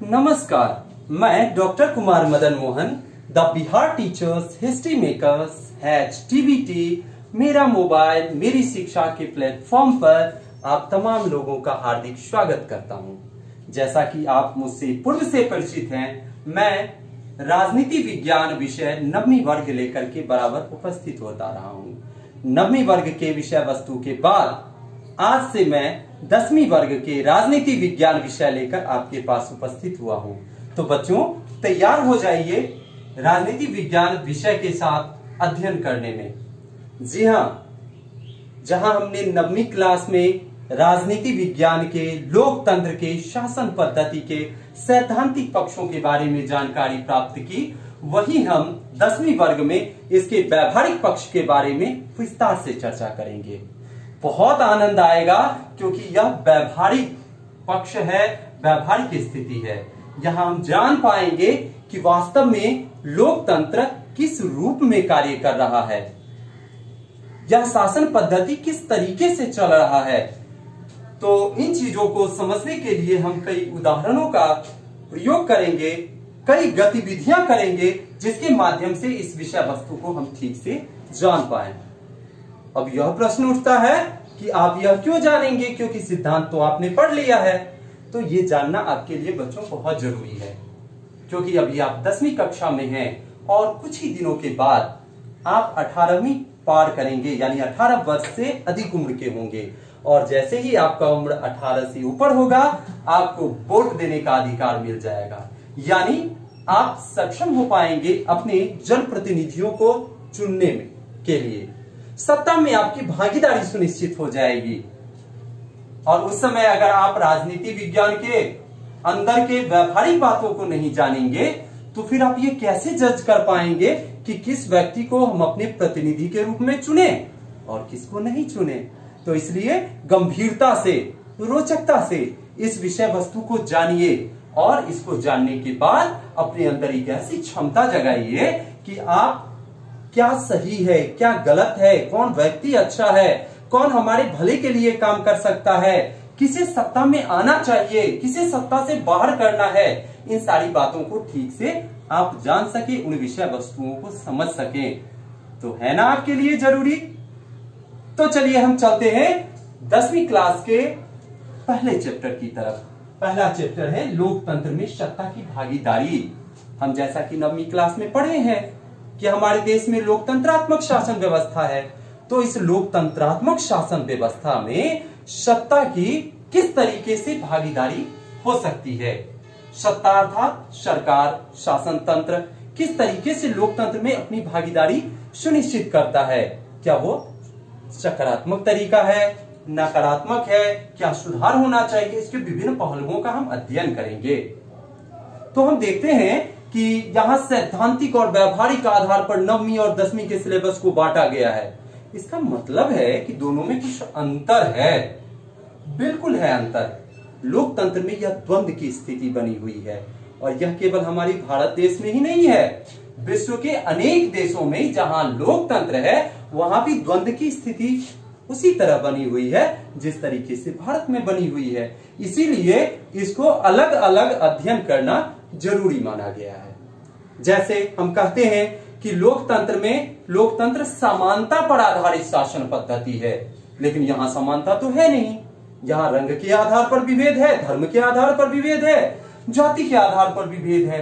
नमस्कार, मैं doctor Kumar Madan Mohan, the Bihar teachers history makers HTBT, मेरा मोबाइल मेरी शिक्षा के प्लेटफॉर्म पर आप तमाम लोगों का हार्दिक स्वागत करता हूं। जैसा कि आप मुझसे पूर्व से परिचित हैं, मैं राजनीति विज्ञान विषय 9वीं वर्ग लेकर के बराबर उपस्थित होता रहा हूं। 9वीं वर्ग के विषय वस्तु के बाद आज से मैं 10वीं वर्ग के राजनीति विज्ञान विषय लेकर आपके पास उपस्थित हुआ हूं। तो बच्चों, तैयार हो जाइए राजनीति विज्ञान विषय के साथ अध्ययन करने में। जी हाँ, जहां हमने 9वीं क्लास में राजनीति विज्ञान के, लोकतंत्र के, शासन पद्धति के सैद्धांतिक पक्षों के बारे में जानकारी प्राप्त की, वही हम 10वीं वर्ग में इसके व्यावहारिक पक्ष के बारे में विस्तार से चर्चा करेंगे। बहुत आनंद आएगा क्योंकि यह व्यावहारिक पक्ष है, व्यावहारिक स्थिति है। यहाँ हम जान पाएंगे कि वास्तव में लोकतंत्र किस रूप में कार्य कर रहा है, यह शासन पद्धति किस तरीके से चल रहा है। तो इन चीजों को समझने के लिए हम कई उदाहरणों का प्रयोग करेंगे, कई गतिविधियां करेंगे, जिसके माध्यम से इस विषय वस्तु को हम ठीक से जान पाए। अब यह प्रश्न उठता है कि आप यह क्यों जानेंगे, क्योंकि सिद्धांत तो आपने पढ़ लिया है। तो ये जानना आपके लिए बच्चों बहुत जरूरी है, क्योंकि अभी आप 10वीं कक्षा में हैं और कुछ ही दिनों के बाद आप 18वीं पार करेंगे, यानी 18 वर्ष से अधिक उम्र के होंगे। और जैसे ही आपका उम्र 18 से ऊपर होगा, आपको वोट देने का अधिकार मिल जाएगा, यानी आप सक्षम हो पाएंगे अपने जनप्रतिनिधियों को चुनने में के लिए। सत्ता में आपकी भागीदारी सुनिश्चित हो जाएगी। और उस समय अगर आप राजनीति विज्ञान के अंदर के व्यावहारिक बातों को नहीं जानेंगे, तो फिर आप ये कैसे जज कर पाएंगे कि किस व्यक्ति को हम अपने प्रतिनिधि के रूप में चुने और किसको नहीं चुने। तो इसलिए गंभीरता से, रोचकता से इस विषय वस्तु को जानिए और इसको जानने के बाद अपने अंदर एक ऐसी क्षमता जगाइए कि आप क्या सही है, क्या गलत है, कौन व्यक्ति अच्छा है, कौन हमारे भले के लिए काम कर सकता है, किसे सत्ता में आना चाहिए, किसे सत्ता से बाहर करना है। इन सारी बातों को ठीक से आप जान सके, उन विषय वस्तुओं को समझ सके। तो है ना आपके लिए जरूरी। तो चलिए हम चलते हैं 10वीं क्लास के पहले चैप्टर की तरफ। पहला चैप्टर है लोकतंत्र में सत्ता की भागीदारी। हम जैसा कि 9वीं क्लास में पढ़े हैं कि हमारे देश में लोकतंत्रात्मक शासन व्यवस्था है। तो इस लोकतंत्रात्मक शासन व्यवस्था में सत्ता की किस तरीके से भागीदारी हो सकती है। सत्ता अर्थात सरकार, शासन तंत्र किस तरीके से लोकतंत्र में अपनी भागीदारी सुनिश्चित करता है। क्या वो सकारात्मक तरीका है, नकारात्मक है, क्या सुधार होना चाहिए, इसके विभिन्न पहलुओं का हम अध्ययन करेंगे। तो हम देखते हैं कि यहाँ सैद्धांतिक और व्यावहारिक आधार पर 9वीं और 10वीं के सिलेबस को बांटा गया है। इसका मतलब है कि दोनों में कुछ अंतर है, बिल्कुल है अंतर। लोकतंत्र में यह द्वंद्व की स्थिति बनी हुई है, और यह केवल हमारी भारत देश में ही नहीं है, विश्व के अनेक देशों में जहां लोकतंत्र है वहां भी द्वंद्व की स्थिति उसी तरह बनी हुई है जिस तरीके से भारत में बनी हुई है। इसीलिए इसको अलग अलग अध्ययन करना जरूरी माना गया है। जैसे हम कहते हैं कि लोकतंत्र समानता पर आधारित शासन पद्धति है, लेकिन यहाँ समानता तो है नहीं। यहाँ रंग के आधार पर विभेद है, धर्म के आधार पर विभेद है, जाति के आधार पर विभेद है,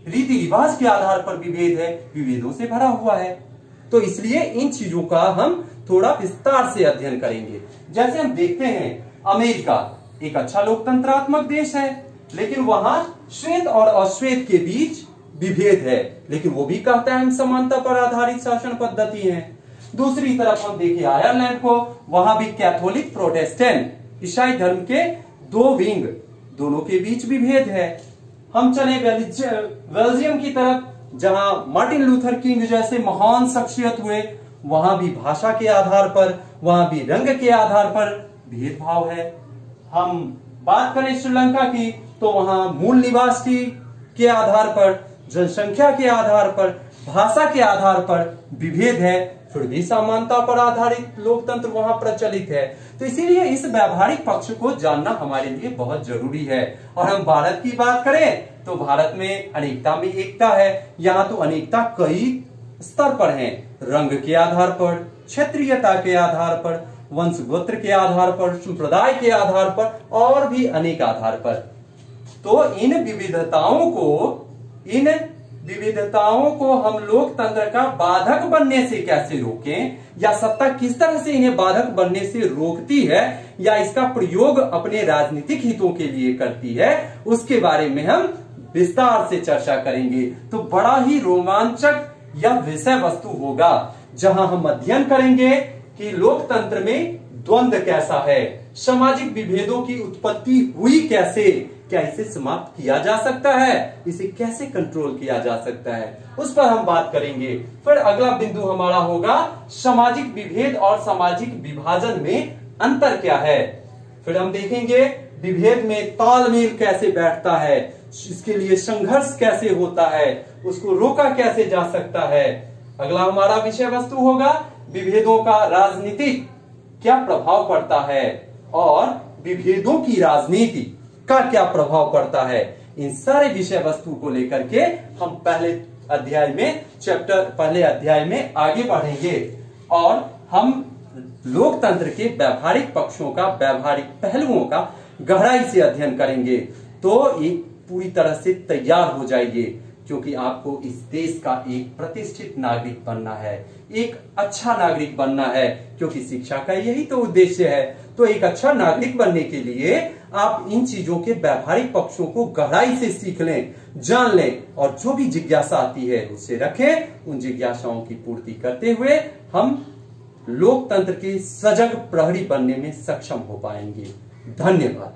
रीति रिवाज के आधार पर विभेद है, विभेदों से भरा हुआ है। तो इसलिए इन चीजों का हम थोड़ा विस्तार से अध्ययन करेंगे। जैसे हम देखते हैं, अमेरिका एक अच्छा लोकतंत्रात्मक देश है, लेकिन वहां श्वेत और अश्वेत के बीच विभेद है, लेकिन वो भी कहता है हम समानता पर आधारित शासन पद्धति है। दूसरी तरफ हम देखें आयरलैंड को, वहां भी कैथोलिक, प्रोटेस्टेंट, ईसाई धर्म के दो विंग, दोनों के बीच विभेद है। हम चले बेल्जियम की तरफ, जहां मार्टिन लूथर किंग जैसे महान शख्सियत हुए, वहां भी भाषा के आधार पर, वहां भी रंग के आधार पर भेदभाव है। हम बात करें श्रीलंका की, तो वहां मूल निवासी के आधार पर, जनसंख्या के आधार पर, भाषा के आधार पर विभेद है। फिर भी समानता पर आधारित लोकतंत्र वहां प्रचलित है। तो इसीलिए इस व्यावहारिक पक्ष को जानना हमारे लिए बहुत जरूरी है। और हम भारत की बात करें तो भारत में अनेकता में एकता है। यहाँ तो अनेकता कई स्तर पर है, रंग के आधार पर, क्षेत्रीयता के आधार पर, वंश गोत्र के आधार पर, संप्रदाय के आधार पर और भी अनेक आधार पर। तो इन विविधताओं को हम लोकतंत्र का बाधक बनने से कैसे रोकें, या सत्ता किस तरह से इन्हें बाधक बनने से रोकती है या इसका प्रयोग अपने राजनीतिक हितों के लिए करती है, उसके बारे में हम विस्तार से चर्चा करेंगे। तो बड़ा ही रोमांचक यह विषय वस्तु होगा, जहां हम अध्ययन करेंगे कि लोकतंत्र में द्वंद्व कैसा है, सामाजिक विभेदों की उत्पत्ति हुई कैसे, क्या इसे समाप्त किया जा सकता है, इसे कैसे कंट्रोल किया जा सकता है, उस पर हम बात करेंगे। फिर अगला बिंदु हमारा होगा सामाजिक विभेद और सामाजिक विभाजन में अंतर क्या है। फिर हम देखेंगे विभेद में तालमेल कैसे बैठता है, इसके लिए संघर्ष कैसे होता है, उसको रोका कैसे जा सकता है। अगला हमारा विषय वस्तु होगा विभेदों का राजनीतिक क्या प्रभाव पड़ता है और विभेदों की राजनीति का क्या प्रभाव पड़ता है। इन सारे विषय वस्तु को लेकर के हम पहले अध्याय में आगे बढ़ेंगे और हम लोकतंत्र के व्यावहारिक पक्षों का, व्यावहारिक पहलुओं का गहराई से अध्ययन करेंगे। तो ये पूरी तरह से तैयार हो जाइए, क्योंकि आपको इस देश का एक प्रतिष्ठित नागरिक बनना है, एक अच्छा नागरिक बनना है, क्योंकि शिक्षा का यही तो उद्देश्य है। तो एक अच्छा नागरिक बनने के लिए आप इन चीजों के व्यावहारिक पक्षों को गहराई से सीख लें, जान लें और जो भी जिज्ञासा आती है उसे रखें। उन जिज्ञासाओं की पूर्ति करते हुए हम लोकतंत्र के सजग प्रहरी बनने में सक्षम हो पाएंगे। धन्यवाद।